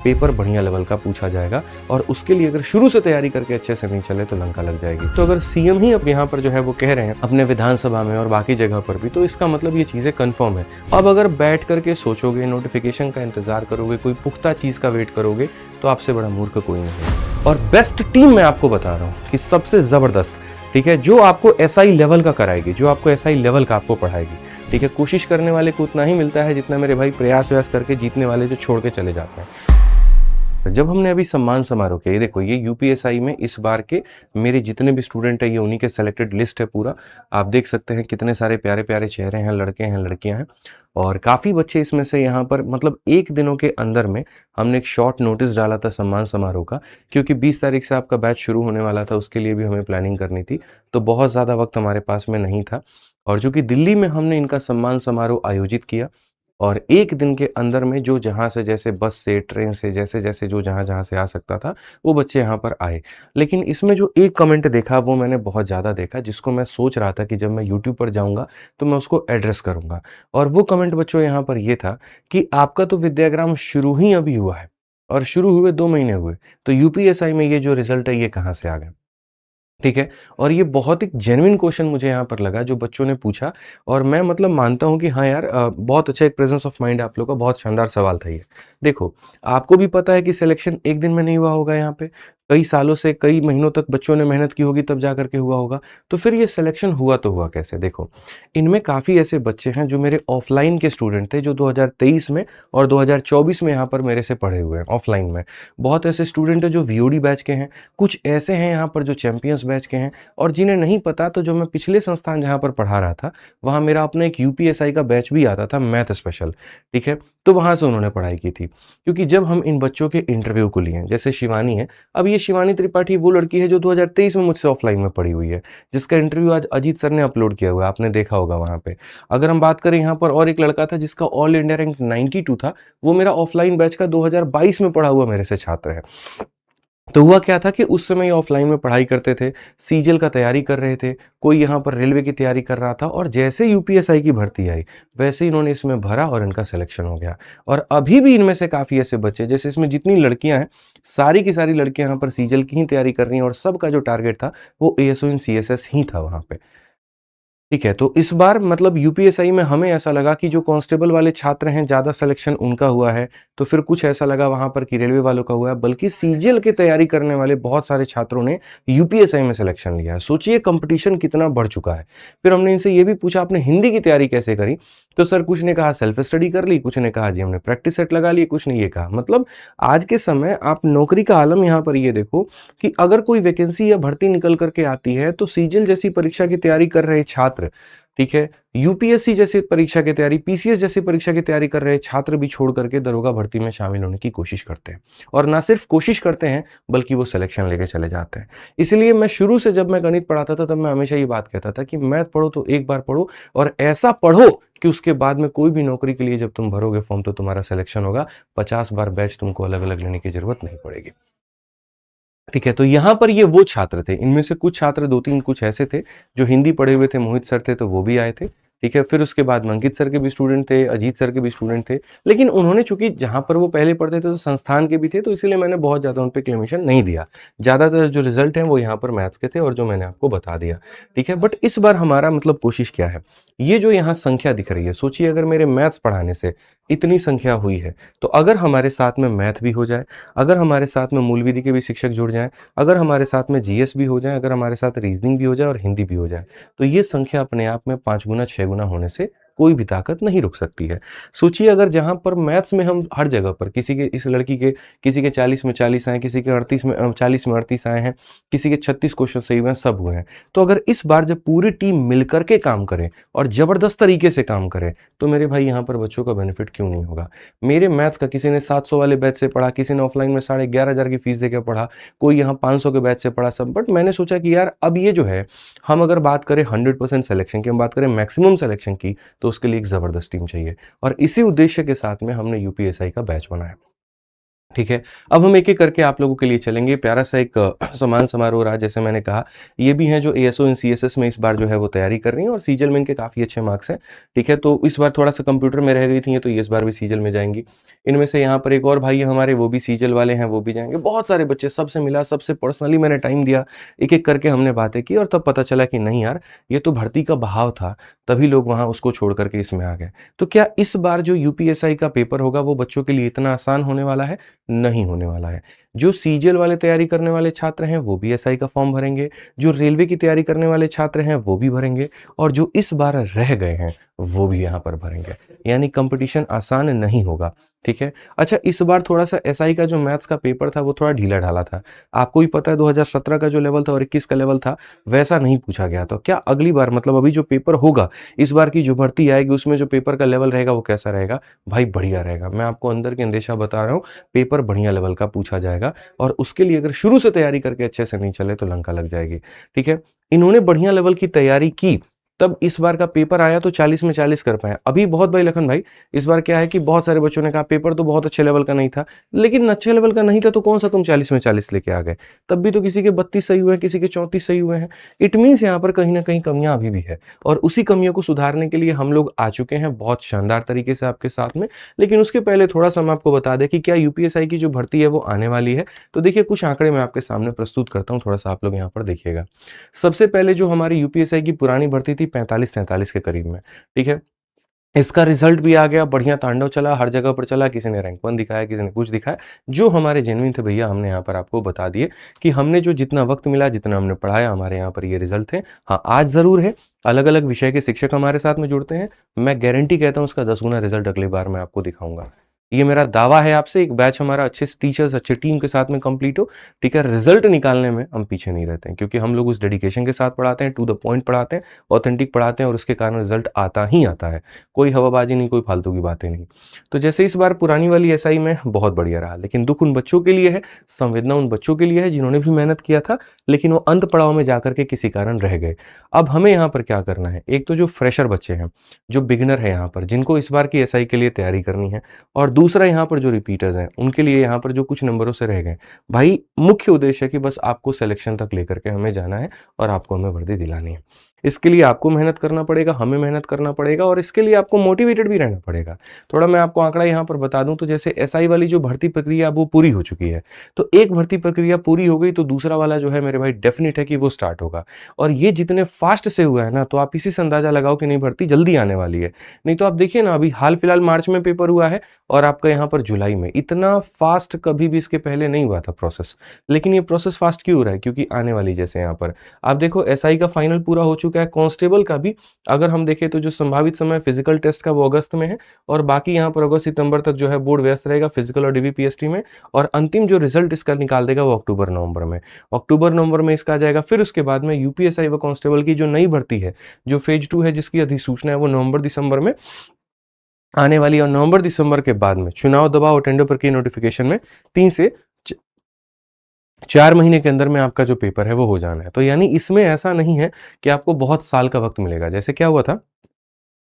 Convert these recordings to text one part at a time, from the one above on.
Paper बढ़िया level का पूछा जाएगा और उसके लिए अगर शुरू से तैयारी करके अच्छे से नहीं चले तो लंका लग जाएगी। तो अगर सीएम ही अब यहाँ पर जो है वो कह रहे हैं अपने विधानसभा में और बाकी जगह पर भी, तो इसका मतलब ये चीज़ें कंफर्म है। अब अगर बैठ करके सोचोगे, नोटिफिकेशन का इंतजार करोगे, कोई पुख्ता चीज़ का वेट करोगे, तो आपसे बड़ा मूर्ख कोई नहीं है। और बेस्ट टीम मैं आपको बता रहा हूँ कि सबसे ज़बरदस्त, ठीक है, जो आपको एसआई लेवल का कराएगी, जो आपको एसआई लेवल का आपको पढ़ाएगी, ठीक है। कोशिश करने वाले को उतना ही मिलता है जितना मेरे भाई प्रयास व्यास करके जीतने वाले जो छोड़ के चले जाते हैं। जब हमने अभी सम्मान समारोह किया, ये देखो, ये यूपीएसआई में इस बार के मेरे जितने भी स्टूडेंट हैं, ये उन्हीं के सेलेक्टेड लिस्ट है पूरा। आप देख सकते हैं कितने सारे प्यारे प्यारे चेहरे हैं, लड़के हैं, लड़कियां हैं, और काफ़ी बच्चे इसमें से यहाँ पर, मतलब एक दिनों के अंदर में हमने एक शॉर्ट नोटिस डाला था सम्मान समारोह का, क्योंकि 20 तारीख से आपका बैच शुरू होने वाला था, उसके लिए भी हमें प्लानिंग करनी थी, तो बहुत ज़्यादा वक्त हमारे पास में नहीं था। और जो कि दिल्ली में हमने इनका सम्मान समारोह आयोजित किया, और एक दिन के अंदर में जो जहाँ से, जैसे बस से, ट्रेन से, जैसे जैसे जो जहाँ जहाँ से आ सकता था, वो बच्चे यहाँ पर आए। लेकिन इसमें जो एक कमेंट देखा वो मैंने बहुत ज़्यादा देखा, जिसको मैं सोच रहा था कि जब मैं यूट्यूब पर जाऊँगा तो मैं उसको एड्रेस करूँगा। और वो कमेंट बच्चों यहाँ पर ये था कि आपका तो विद्याग्राम शुरू ही अभी हुआ है और शुरू हुए 2 महीने हुए, तो यूपीएसआई में ये जो रिजल्ट है ये कहाँ से आ गया? ठीक है। और ये बहुत एक जेन्युइन क्वेश्चन मुझे यहाँ पर लगा जो बच्चों ने पूछा, और मैं मतलब मानता हूँ कि हाँ यार, बहुत अच्छा एक प्रेजेंस ऑफ माइंड आप लोग का, बहुत शानदार सवाल था ये। देखो, आपको भी पता है कि सिलेक्शन एक दिन में नहीं हुआ होगा यहाँ पे, कई सालों से, कई महीनों तक बच्चों ने मेहनत की होगी तब जा करके हुआ होगा। तो फिर ये सिलेक्शन हुआ तो हुआ कैसे? देखो, इनमें काफ़ी ऐसे बच्चे हैं जो मेरे ऑफलाइन के स्टूडेंट थे, जो 2023 में और 2024 में यहाँ पर मेरे से पढ़े हुए हैं ऑफलाइन में। बहुत ऐसे स्टूडेंट हैं जो वीओडी बैच के हैं, कुछ ऐसे हैं यहाँ पर जो चैंपियंस बैच के हैं, और जिन्हें नहीं पता, तो जो मैं पिछले संस्थान जहाँ पर पढ़ा रहा था, वहाँ मेरा अपना एक यूपीएसआई का बैच भी आता था, मैथ स्पेशल, ठीक है। तो वहाँ से उन्होंने पढ़ाई की थी। क्योंकि जब हम इन बच्चों के इंटरव्यू को लिए, जैसे शिवानी है, अब ये शिवानी त्रिपाठी वो लड़की है जो 2023 में मुझसे ऑफलाइन में पढ़ी हुई है, जिसका इंटरव्यू आज अजीत सर ने अपलोड किया हुआ है, आपने देखा होगा वहाँ पे। अगर हम बात करें यहाँ पर, और एक लड़का था जिसका ऑल इंडिया रैंक 92 था, वो मेरा ऑफलाइन बैच का 2022 में पढ़ा हुआ मेरे से छात्र है। तो हुआ क्या था कि उस समय ये ऑफलाइन में पढ़ाई करते थे, सीजीएल का तैयारी कर रहे थे, कोई यहाँ पर रेलवे की तैयारी कर रहा था, और जैसे यूपीएसआई की भर्ती आई, वैसे इन्होंने इसमें भरा और इनका सिलेक्शन हो गया। और अभी भी इनमें से काफ़ी ऐसे बच्चे, जैसे इसमें जितनी लड़कियां हैं, सारी की सारी लड़कियां यहाँ पर सीजीएल की ही तैयारी कर रही हैं, और सबका जो टारगेट था वो एएसओ इन सीएसएस ही था वहाँ पे। ठीक है, तो इस बार मतलब यूपीएसआई में हमें ऐसा लगा कि जो कांस्टेबल वाले छात्र हैं, ज़्यादा सिलेक्शन उनका हुआ है, तो फिर कुछ ऐसा लगा वहाँ पर कि रेलवे वालों का हुआ है, बल्कि सीजीएल की तैयारी करने वाले बहुत सारे छात्रों ने यूपीएसआई में सिलेक्शन लिया है। सोचिए कंपटीशन कितना बढ़ चुका है। फिर हमने इनसे ये भी पूछा, आपने हिंदी की तैयारी कैसे करी? तो सर कुछ ने कहा सेल्फ स्टडी कर ली, कुछ ने कहा जी हमने प्रैक्टिस सेट लगा लिए, कुछ ने ये कहा। मतलब आज के समय आप नौकरी का आलम यहाँ पर ये देखो कि अगर कोई वैकेंसी या भर्ती निकल करके आती है, तो सीजीएल जैसी परीक्षा की तैयारी कर रहे छात्र, ठीक है, यूपीएससी जैसी परीक्षा की तैयारी, पीसीएस जैसी परीक्षा की तैयारी कर रहे छात्र भी छोड़ करके दरोगा भर्ती में शामिल होने की कोशिश करते हैं। और ना सिर्फ कोशिश करते हैं, बल्कि वो सिलेक्शन लेके चले जाते हैं। इसलिए मैं शुरू से, जब मैं गणित पढ़ाता था, तब मैं हमेशा ये बात कहता था कि मैथ पढ़ो तो एक बार पढ़ो, और ऐसा पढ़ो कि उसके बाद में कोई भी नौकरी के लिए जब तुम भरोगे फॉर्म, तो तुम्हारा सिलेक्शन होगा। 50 बार बैच तुमको अलग अलग लेने की जरूरत नहीं पड़ेगी। ठीक है, तो यहाँ पर ये वो छात्र थे, इनमें से कुछ छात्र, 2-3 कुछ ऐसे थे जो हिंदी पढ़े हुए थे, मोहित सर थे तो वो भी आए थे। ठीक है, फिर उसके बाद अंकित सर के भी स्टूडेंट थे, अजीत सर के भी स्टूडेंट थे, लेकिन उन्होंने, चूंकि जहाँ पर वो पहले पढ़ते थे तो संस्थान के भी थे, तो इसलिए मैंने बहुत ज़्यादा उन पर क्लेमेशन नहीं दिया। ज़्यादातर जो रिजल्ट हैं वो यहाँ पर मैथ्स के थे, और जो मैंने आपको बता दिया। ठीक है, बट इस बार हमारा मतलब कोशिश क्या है, ये जो यहाँ संख्या दिख रही है, सोचिए अगर मेरे मैथ्स पढ़ाने से इतनी संख्या हुई है, तो अगर हमारे साथ में मैथ भी हो जाए, अगर हमारे साथ में मूल विधि के भी शिक्षक जुड़ जाएं, अगर हमारे साथ में जीएस भी हो जाए, अगर हमारे साथ रीजनिंग भी हो जाए और हिंदी भी हो जाए, तो ये संख्या अपने आप में 5 गुना 6 गुना होने से कोई भी ताकत नहीं रुक सकती है। सोचिए अगर जहां पर मैथ्स में हम हर जगह पर, किसी के, इस लड़की के किसी के 40 में 40 आए, किसी के 38 में 40 में 38 आए हैं, किसी के 36 क्वेश्चन सही हुए हैं, सब हुए हैं। तो अगर इस बार जब पूरी टीम मिलकर के काम करे और जबरदस्त तरीके से काम करे, तो मेरे भाई यहाँ पर बच्चों का बेनिफिट क्यों नहीं होगा? मेरे मैथ्स का किसी ने 700 वाले बैच से पढ़ा, किसी ने ऑफलाइन में 11,500 की फीस देकर पढ़ा, कोई यहाँ 500 के बैच से पढ़ा, सब। बट मैंने सोचा कि यार अब ये जो है, हम अगर बात करें 100% सिलेक्शन की, हम बात करें मैक्सिमम सिलेक्शन की, तो उसके लिए एक जबरदस्त टीम चाहिए, और इसी उद्देश्य के साथ में हमने यूपीएसआई का बैच बनाया। ठीक है। अब हम एक-एक करके आप लोगों के लिए चलेंगे। प्यारा सा एक सम्मान समारोह रहा, जैसे मैंने कहा। ये भी हैं जो एएसओ इन सीएसएस में इस बार जो है वो तैयारी कर रही हैं और सीजल में इनके काफ़ी अच्छे मार्क्स हैं। ठीक है, तो इस बार थोड़ा-सा कंप्यूटर में रह गई थी ये, तो ये इस बार भी सीजल में जाएँगी। इनमें से यहाँ पर एक और भाई हैं हमारे, वो भी सीजल वाले हैं, वो भी जाएँगे। बहुत सारे बच्चे, सबसे मिला, सबसे पर्सनली मैंने टाइम दिया, एक-एक करके हमने बातें की और तब पता चला कि नहीं यार, ये तो भर्ती का बहाव था, तभी लोग वहाँ उसको छोड़ कर के इसमें आ गए। तो क्या इस बार जो यूपीएसआई का पेपर होगा वो बच्चों के लिए इतना आसान होने वाला है? नहीं होने वाला है। जो सीजीएल वाले तैयारी करने वाले छात्र हैं, वो भी एसआई का फॉर्म भरेंगे, जो रेलवे की तैयारी करने वाले छात्र हैं, वो भी भरेंगे और जो इस बार रह गए हैं, वो भी यहाँ पर भरेंगे। यानी कॉम्पिटिशन आसान नहीं होगा, ठीक है? अच्छा, इस बार थोड़ा-सा एसआई का जो मैथ्स का पेपर था, वो थोड़ा ढीला-ढाला था। आपको भी पता है 2017 का जो लेवल था और 21 का लेवल था, वैसा नहीं पूछा गया। तो क्या अगली बार, मतलब अभी जो पेपर होगा, इस बार की जो भर्ती आएगी, उसमें जो पेपर का लेवल रहेगा, वो कैसा रहेगा? भाई बढ़िया रहेगा। मैं आपको अंदर के अंदेशा बता रहा हूँ, पेपर बढ़िया लेवल का पूछा जाएगा और उसके लिए अगर शुरू से तैयारी करके अच्छे से नहीं चले तो लंका लग जाएगी। ठीक है? इन्होंने बढ़िया लेवल की तैयारी की, तब इस बार का पेपर आया तो 40 में 40 कर पाए। अभी बहुत भाई लखन भाई, इस बार क्या है कि बहुत सारे बच्चों ने कहा पेपर तो बहुत अच्छे लेवल का नहीं था, लेकिन अच्छे लेवल का नहीं था तो कौन सा तुम 40 में 40 लेके आ गए? तब भी तो किसी के 32 सही हुए हैं, किसी के 34 सही हुए हैं। इट मीन्स यहाँ पर कहीं न कहीं कमियाँ अभी भी है और उसी कमियों को सुधारने के लिए हम लोग आ चुके हैं बहुत शानदार तरीके से आपके साथ में। लेकिन उसके पहले थोड़ा-सा हम आपको बता दें कि क्या यूपीएसआई की जो भर्ती है वो आने वाली है। तो देखिए, कुछ आंकड़े मैं आपके सामने प्रस्तुत करता हूँ, थोड़ा-सा आप लोग यहाँ पर देखिएगा। सबसे पहले जो हमारी यूपीएसआई की पुरानी भर्ती थी 45-43 के करीब में, ठीक है? इसका रिजल्ट भी आ गया, बढ़िया तांडव चला, हर जगह पर चला, किसी ने रैंक 1 दिखाया, किसी ने कुछ दिखाया। जो हमारे जेनुइन थे भैया, हमने यहाँ पर आपको बता दिए कि हमने जो जितना वक़्त मिला, जितना हमने पढ़ाया, हमारे यहाँ पर ये रिजल्ट थे। हाँ, आज ज़रूर है, अलग-अलग विषय के शिक्षक हमारे साथ में जुड़ते हैं। मैं गारंटी कहता हूँ उसका 10 गुना रिजल्ट अगली बार मैं आपको दिखाऊँगा। ये मेरा दावा है आपसे, एक बैच हमारा अच्छे टीचर्स, अच्छे टीम के साथ में कंप्लीट हो, ठीक है? रिजल्ट निकालने में हम पीछे नहीं रहते हैं क्योंकि हम लोग उस डेडिकेशन के साथ पढ़ाते हैं, टू द पॉइंट पढ़ाते हैं, ऑथेंटिक पढ़ाते हैं और उसके कारण रिजल्ट आता ही आता है। कोई हवाबाजी नहीं, कोई फालतू की बातें नहीं। तो जैसे इस बार पुरानी वाली एसआई में बहुत बढ़िया रहा, लेकिन दुःख उन बच्चों के लिए है, संवेदना उन बच्चों के लिए है जिन्होंने भी मेहनत किया था, लेकिन वो अंत पड़ाव में जाकर के किसी कारण रह गए। अब हमें यहाँ पर क्या करना है? एक तो जो फ्रेशर बच्चे हैं, जो बिगिनर है यहाँ पर, जिनको इस बार की एसआई के लिए तैयारी करनी है और दूसरा यहाँ पर जो रिपीटर्स हैं, उनके लिए यहाँ पर जो कुछ नंबरों से रह गए। भाई मुख्य उद्देश्य है कि बस आपको सिलेक्शन तक लेकर के हमें जाना है और आपको हमें वर्दी दिलानी है। इसके लिए आपको मेहनत करना पड़ेगा, हमें मेहनत करना पड़ेगा और इसके लिए आपको मोटिवेटेड भी रहना पड़ेगा। थोड़ा मैं आपको आंकड़ा यहाँ पर बता दूँ तो जैसे एसआई वाली जो भर्ती प्रक्रिया वो पूरी हो चुकी है। तो एक भर्ती प्रक्रिया पूरी हो गई तो दूसरा वाला जो है मेरे भाई डेफ़िनिट है कि वो स्टार्ट होगा। और ये जितने फ़ास्ट से हुआ है ना, तो आप इसी से अंदाज़ा लगाओ कि नहीं भर्ती जल्दी आने वाली है। नहीं तो आप देखिए ना, अभी हाल-फिलहाल मार्च में पेपर हुआ है और आपका यहाँ पर जुलाई में। इतना फ़ास्ट कभी भी इसके पहले नहीं हुआ था प्रोसेस। लेकिन ये प्रोसेस फ़ास्ट क्यों हो रहा है? क्योंकि आने वाली जैसे यहाँ पर आप देखो, एसआई का फाइनल पूरा हो चुका है, कांस्टेबल का भी अगर हम देखें तो जो संभावित समय फिजिकल टेस्ट का वो अगस्त में है और बाकी यहाँ पर अगस्त सितंबर तक जो है बोर्ड व्यस्त रहेगा फिजिकल और डीबीपीएसटी में और अंतिम जो रिजल्ट इसका निकाल देगा वो अक्टूबर नवंबर में। अक्टूबर नवंबर में इसका आ जाएगा। फिर उसके बाद में यूपीएसआई व कांस्टेबल की जो नई भर्ती है, जो फेज 2 है, जिसकी अधिसूचना है वो नवंबर दिसंबर में आने वाली है और नवंबर दिसंबर के बाद में चुनाव, दबाव और टेंडर प्रक्रिया नोटिफिकेशन में 3 से 4 महीने के अंदर में आपका जो पेपर है वो हो जाना है। तो यानी इसमें ऐसा नहीं है कि आपको बहुत साल का वक़्त मिलेगा। जैसे क्या हुआ था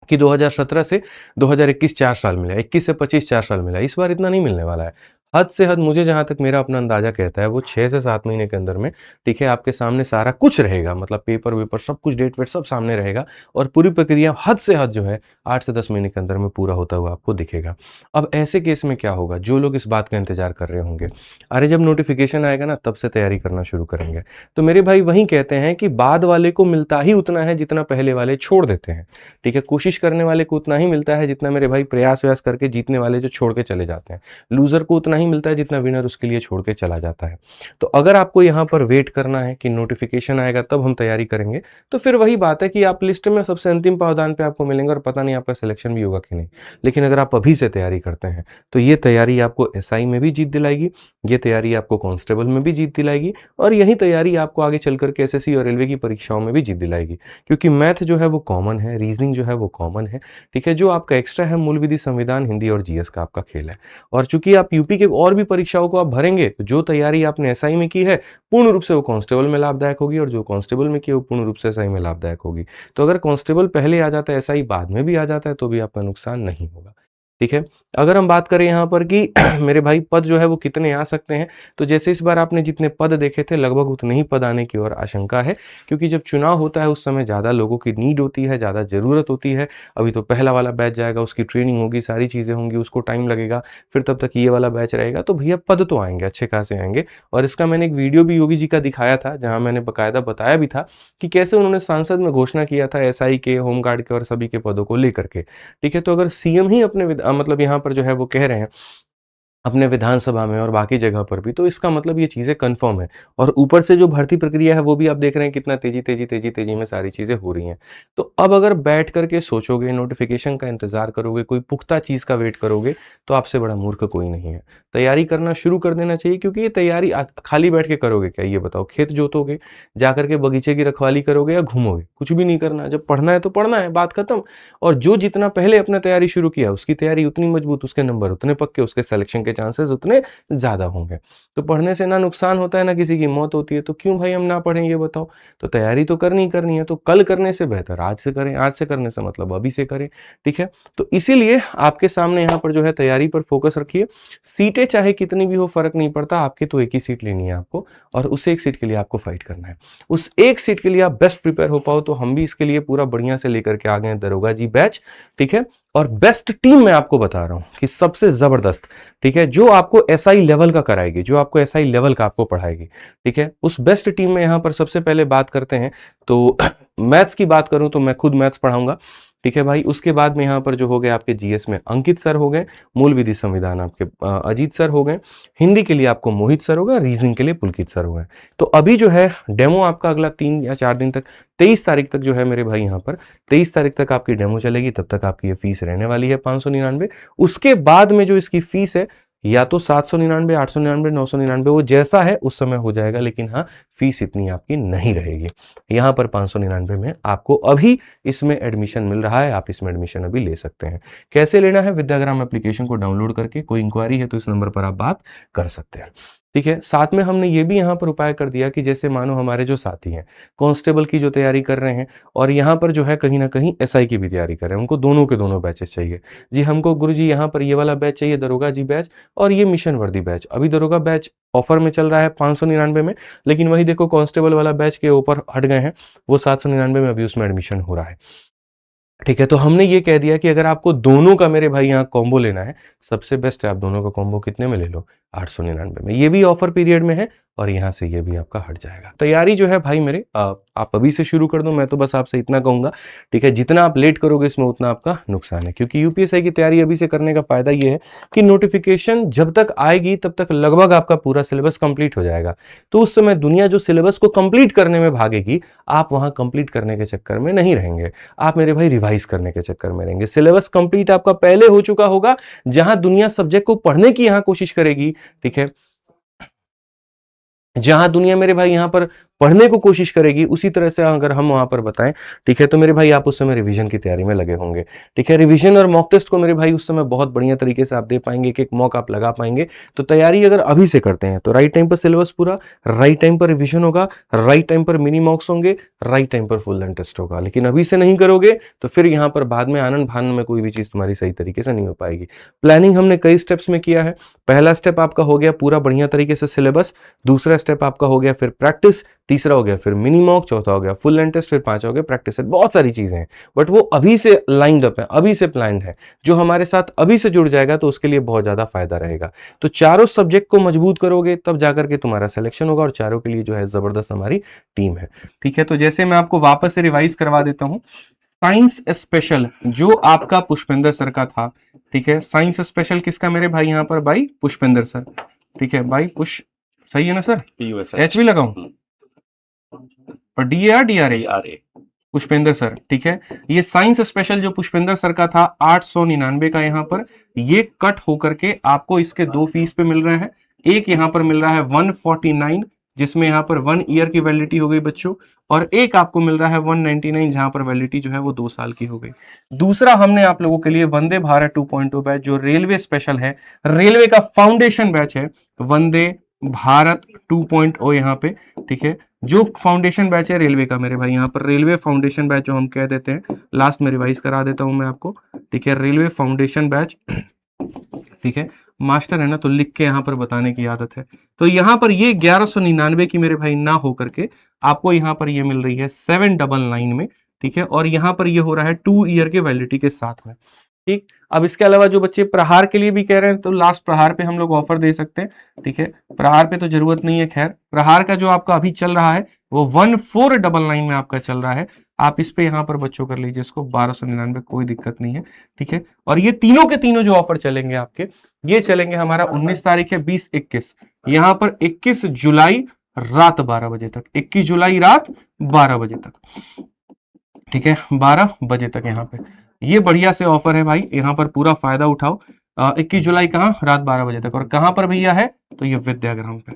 कि 2017 से 2021 4 साल मिला, 21 से 25 4 साल मिला। इस बार इतना नहीं मिलने वाला है। हद से हद मुझे जहाँ तक मेरा अपना अंदाज़ा कहता है वो 6 से 7 महीने के अंदर में, ठीक है, आपके सामने सारा कुछ रहेगा, मतलब पेपर-वेपर सब कुछ, डेट-वेट सब सामने रहेगा और पूरी प्रक्रिया हद से हद जो है 8 से 10 महीने के अंदर में पूरा होता हुआ आपको दिखेगा। अब ऐसे केस में क्या होगा? जो लोग इस बात का इंतज़ार कर रहे होंगे, अरे जब नोटिफ़िकेशन आएगा ना तब से तैयारी करना शुरू करेंगे। तो मेरे भाई वही कहते हैं कि बाद वाले को मिलता ही उतना है जितना पहले वाले छोड़ देते हैं। ठीक है, कोशिश करने वाले को उतना ही मिलता है जितना मेरे भाई प्रयास-वयास करके जीतने वाले जो छोड़ के चले जाते हैं। लूज़र को उतना ही मिलता है जितना विनर उसके लिए छोड़ के चला जाता है। तो अगर आपको यहाँ पर वेट करना है कि नोटिफ़िकेशन आएगा तब हम तैयारी करेंगे, तो फिर वही बात है कि आप लिस्ट में सबसे अंतिम पावदान पे आपको मिलेंगे और पता नहीं आपका सिलेक्शन भी होगा कि नहीं। लेकिन अगर आप अभी से तैयारी करते हैं, तो ये तैयारी आपको एसआई में भी जीत दिलाएगी, ये तैयारी आपको कांस्टेबल में भी जीत दिलाएगी और यही तैयारी आपको आगे चल कर के एसएससी और रेलवे की परीक्षाओं में भी जीत दिलाएगी। क्योंकि मैथ जो है वो कॉमन है, रीज़निंग जो है वो कॉमन है, ठीक है? जो आपका एक्स्ट्रा है मूल विधि, संविधान, हिंदी और जीएस का आपका खेल है। और चूँकि आप यूपी के और भी परीक्षाओं को आप भरेंगे, तो जो तैयारी आपने एसआई में की है, पूर्ण रूप से वो कांस्टेबल में लाभदायक होगी और जो कांस्टेबल में की है, वो पूर्ण रूप से एसआई में लाभदायक होगी। तो अगर कांस्टेबल पहले आ जाता है, एसआई बाद में भी आ जाता है, तो भी आपका नुकसान नहीं होगा। ठीक है। अगर हम बात करें यहाँ पर कि मेरे भाई पद जो है वो कितने आ सकते हैं, तो जैसे इस बार आपने जितने पद देखे थे लगभग उतने ही पद आने की और आशंका है, क्योंकि जब चुनाव होता है उस समय ज़्यादा लोगों की नीड होती है, ज़्यादा ज़रूरत होती है। अभी तो पहला वाला बैच जाएगा, उसकी ट्रेनिंग होगी, सारी चीज़ें होंगी, उसको टाइम लगेगा, फिर तब तक ये वाला बैच रहेगा, तो भैया पद तो आएंगे, अच्छे खासे आएंगे। और इसका मैंने एक वीडियो भी योगी जी का दिखाया था, जहाँ मैंने बाकायदा बताया भी था कि कैसे उन्होंने सांसद में घोषणा किया था एसआई के, होमगार्ड के और सभी के पदों को लेकर के। ठीक है, तो अगर सीएम ही अपने मतलब यहाँ पर जो है वो कह रहे हैं अपने विधानसभा में और बाकी जगह पर भी, तो इसका मतलब ये चीज़ें कन्फर्म है। और ऊपर से जो भर्ती प्रक्रिया है वो भी आप देख रहे हैं कितना तेजी में सारी चीज़ें हो रही हैं। तो अब अगर बैठ करके सोचोगे, नोटिफिकेशन का इंतज़ार करोगे, कोई पुख्ता चीज़ का वेट करोगे, तो आपसे बड़ा मूर्ख कोई नहीं है। तैयारी करना शुरू कर देना चाहिए, क्योंकि ये तैयारी खाली बैठ के करोगे क्या, ये बताओ? खेत जोतोगे, जा करके बगीचे की रखवाली करोगे या घूमोगे? कुछ भी नहीं करना। जब पढ़ना है तो पढ़ना है, बात खत्म। और जो जितना पहले अपना तैयारी शुरू किया, उसकी तैयारी उतनी मजबूत, उसके नंबर उतने पक्के, उसके सिलेक्शन के चांसेस उतने ज़्यादा होंगे। तो पढ़ने से ना नुकसान होता है, ना किसी की मौत होती है, तो क्यों भाई हम ना पढ़ें, ये बताओ? तो तैयारी तो करनी ही करनी है, तो कल करने से बेहतर आज से करें, आज से करने से मतलब अभी से करें। ठीक है, तो इसीलिए आपके सामने यहाँ पर जो है तैयारी पर फोकस रखिए। सीटें चाहे कितनी भी हो फर्क नहीं पड़ता, आपकी तो एक ही सीट लेनी है आपको, और उस एक सीट के लिए आपको फाइट करना है। उस एक सीट के लिए आप बेस्ट प्रिपेयर हो पाओ, तो हम भी इसके लिए पूरा बढ़िया से लेकर के आ गए हैं दरोगा जी बैच। ठीक है, और बेस्ट टीम मैं आपको बता रहा हूं कि सबसे जबरदस्त, ठीक है, जो आपको एसआई लेवल का कराएगी, जो आपको एसआई लेवल का आपको पढ़ाएगी। ठीक है, उस बेस्ट टीम में यहां पर सबसे पहले बात करते हैं तो मैथ्स की बात करूं तो मैं खुद मैथ्स पढ़ाऊंगा। ठीक है भाई, उसके बाद में यहाँ पर जो हो गए आपके जीएस में अंकित सर हो गए, मूल विधि संविधान आपके अजीत सर हो गए, हिंदी के लिए आपको मोहित सर हो गए, रीजनिंग के लिए पुलकित सर हो गए। तो अभी जो है डेमो आपका अगला 3 या 4 दिन तक, 23 तारीख तक जो है मेरे भाई यहाँ पर 23 तारीख तक आपकी डेमो चलेगी, तब तक आपकी ये फीस रहने वाली है 599। उसके बाद में जो इसकी फीस है या तो 799, 899, 999, वो जैसा है उस समय हो जाएगा, लेकिन हाँ फीस इतनी आपकी नहीं रहेगी। यहाँ पर 599 में आपको अभी इसमें एडमिशन मिल रहा है, आप इसमें एडमिशन अभी ले सकते हैं। कैसे लेना है? विद्याग्राम एप्लीकेशन को डाउनलोड करके, कोई इंक्वायरी है तो इस नंबर पर आप बात कर सकते हैं। ठीक है, साथ में हमने ये भी यहाँ पर उपाय कर दिया कि जैसे मानो हमारे जो साथी हैं कांस्टेबल की जो तैयारी कर रहे हैं और यहाँ पर जो है कहीं ना कहीं एसआई की भी तैयारी कर रहे हैं, उनको दोनों के दोनों बैचेस चाहिए। जी हमको गुरुजी यहाँ पर ये वाला बैच चाहिए, दरोगा जी बैच, और ये मिशन वर्दी बैच। अभी दरोगा बैच ऑफर में चल रहा है 599 में, लेकिन वही देखो कांस्टेबल वाला बैच के ऊपर हट गए हैं, वो 799 में अभी उसमें एडमिशन हो रहा है। ठीक है, तो हमने ये कह दिया कि अगर आपको दोनों का मेरे भाई यहाँ कॉम्बो लेना है, सबसे बेस्ट है आप दोनों का कॉम्बो कितने में ले लो, 899 में। ये भी ऑफर पीरियड में है और यहाँ से ये भी आपका हट जाएगा। तैयारी जो है भाई मेरे आप अभी से शुरू कर दो, मैं तो बस आपसे इतना कहूंगा। ठीक है, जितना आप लेट करोगे इसमें उतना आपका नुकसान है, क्योंकि यूपीएससी की तैयारी अभी से करने का फायदा ये है कि नोटिफिकेशन जब तक आएगी तब तक लगभग आपका पूरा सिलेबस कंप्लीट हो जाएगा। तो उस समय दुनिया जो सिलेबस को कंप्लीट करने में भागेगी, आप वहां कंप्लीट करने के चक्कर में नहीं रहेंगे, आप मेरे भाई रिवाइज करने के चक्कर में रहेंगे। सिलेबस कंप्लीट आपका पहले हो चुका होगा, जहां दुनिया सब्जेक्ट को पढ़ने की यहां कोशिश करेगी। ठीक है, जहां दुनिया मेरे भाई यहां पर पढ़ने को कोशिश करेगी, उसी तरह से अगर हम वहां पर बताएं, ठीक है, तो मेरे भाई आप उस समय रिवीजन की तैयारी में लगे होंगे। ठीक है, रिवीजन और मॉक टेस्ट को मेरे भाई उस समय बहुत बढ़िया तरीके से आप दे पाएंगे, एक एक मॉक आप लगा पाएंगे। तो तैयारी अगर अभी से करते हैं तो राइट टाइम पर सिलेबस पूरा, राइट टाइम पर रिवीजन होगा, राइट टाइम पर मिनी मॉक्स होंगे, राइट टाइम पर फुल लेंथ टेस्ट होगा। लेकिन अभी से नहीं करोगे तो फिर यहां पर बाद में आनंद भान में कोई भी चीज तुम्हारी सही तरीके से नहीं हो पाएगी। प्लानिंग हमने कई स्टेप्स में किया है। पहला स्टेप आपका हो गया पूरा बढ़िया तरीके से सिलेबस, दूसरा स्टेप आपका हो गया फिर प्रैक्टिस, तीसरा हो गया फिर मिनी मॉक, चौथा हो गया फुल लेंथ टेस्ट, फिर पांचवा हो गया प्रैक्टिस सेट। बहुत सारी चीजें हैं, बट वो अभी से लाइंड अप है, अभी से प्लान्ड है। जो हमारे साथ अभी से जुड़ जाएगा तो उसके लिए बहुत ज्यादा फायदा रहेगा। तो चारों सब्जेक्ट को मजबूत करोगे तब जाकर के तुम्हारा सिलेक्शन होगा, और चारों के लिए जो है जबरदस्त हमारी टीम है। ठीक है, तो जैसे मैं आपको वापस से रिवाइज करवा देता हूं, साइंस स्पेशल जो आपका पुष्पेंद्र सर का था। ठीक है, साइंस स्पेशल किसका मेरे भाई यहाँ पर भाई पुष्पेंद्र सर। ठीक है भाई सही है ना सर? एच भी लगाऊं और DAR पुष्पेंद्र सर। ठीक है, ये साइंस स्पेशल जो पुष्पेंद्र सर का था 899 का यहाँ पर ये कट होकर के आपको इसके दो फीस पे मिल रहे हैं। एक यहाँ पर मिल रहा है 149, जिसमें यहाँ पर 1 ईयर की वैलिडिटी हो गई बच्चों, और एक आपको मिल रहा है 199 जहां पर वैलिडिटी जो है वो 2 साल की हो गई। दूसरा हमने आप लोगों के लिए वंदे भारत 2.0 बैच जो रेलवे स्पेशल है, रेलवे का फाउंडेशन बैच है, वंदे भारत 2.0 यहाँ पे, ठीक है। जो फाउंडेशन बैच है रेलवे का मेरे भाई, यहाँ पर रेलवे फाउंडेशन बैच जो हम कह देते हैं, लास्ट में रिवाइज करा देता हूं मैं आपको, ठीक है। रेलवे फाउंडेशन बैच, ठीक है। मास्टर है ना, तो लिख के यहाँ पर बताने की आदत है। तो यहाँ पर ये 1199 की मेरे भाई ना हो करके आपको यहाँ पर ये मिल रही है 799 में, ठीक है। और यहाँ पर ये हो रहा है 2 ईयर के वैलिडिटी के साथ में, ठीक। अब इसके अलावा जो बच्चे प्रहार के लिए भी कह रहे हैं, तो लास्ट प्रहार पे हम लोग ऑफर दे सकते हैं, ठीक है। प्रहार पे तो जरूरत नहीं है, खैर प्रहार का जो आपका अभी चल रहा है वो 1499 में आपका चल रहा है। आप इस पे यहाँ पर बच्चों कर लीजिए इसको 1299, कोई दिक्कत नहीं है, ठीक है। और ये तीनों के तीनों जो ऑफर चलेंगे आपके, ये चलेंगे हमारा 19 तारीख है, 20, 21, यहाँ पर 21 जुलाई रात 12 बजे तक, 21 जुलाई रात 12 बजे तक, ठीक है, 12 बजे तक यहाँ पे। ये बढ़िया से ऑफर है भाई, यहाँ पर पूरा फायदा उठाओ। 21 जुलाई कहाँ, रात 12 बजे तक। और कहाँ पर भैया है, तो ये विद्याग्राम पे,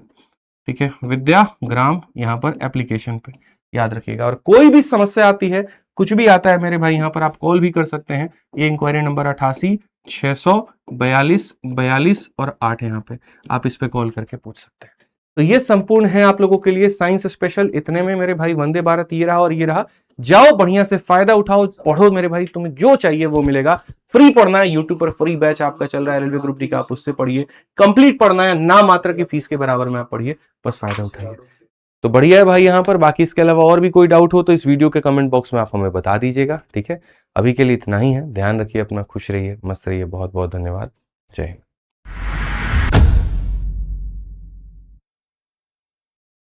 ठीक है, विद्याग्राम यहाँ पर एप्लीकेशन पे, याद रखिएगा। और कोई भी समस्या आती है, कुछ भी आता है मेरे भाई, यहाँ पर आप कॉल भी कर सकते हैं। ये इंक्वायरी नंबर 88 642 और 8 यहाँ पे आप इस पे कॉल करके पूछ सकते हैं। तो ये संपूर्ण है आप लोगों के लिए साइंस स्पेशल। इतने में मेरे भाई वंदे भारत ये रहा और ये रहा। जाओ बढ़िया से फायदा उठाओ, पढ़ो मेरे भाई, तुम्हें जो चाहिए वो मिलेगा। फ्री पढ़ना है, यूट्यूब पर फ्री बैच आपका चल रहा है रेलवे ग्रुप डी का, आप उससे पढ़िए। कंप्लीट पढ़ना है, ना मात्र की फीस के बराबर में आप पढ़िए, बस फायदा उठाइए। तो बढ़िया है भाई यहाँ पर। बाकी इसके अलावा और भी कोई डाउट हो तो इस वीडियो के कमेंट बॉक्स में आप हमें बता दीजिएगा, ठीक है। अभी के लिए इतना ही है, ध्यान रखिए अपना, खुश रहिए, मस्त रहिए। बहुत बहुत धन्यवाद, जय हिंद।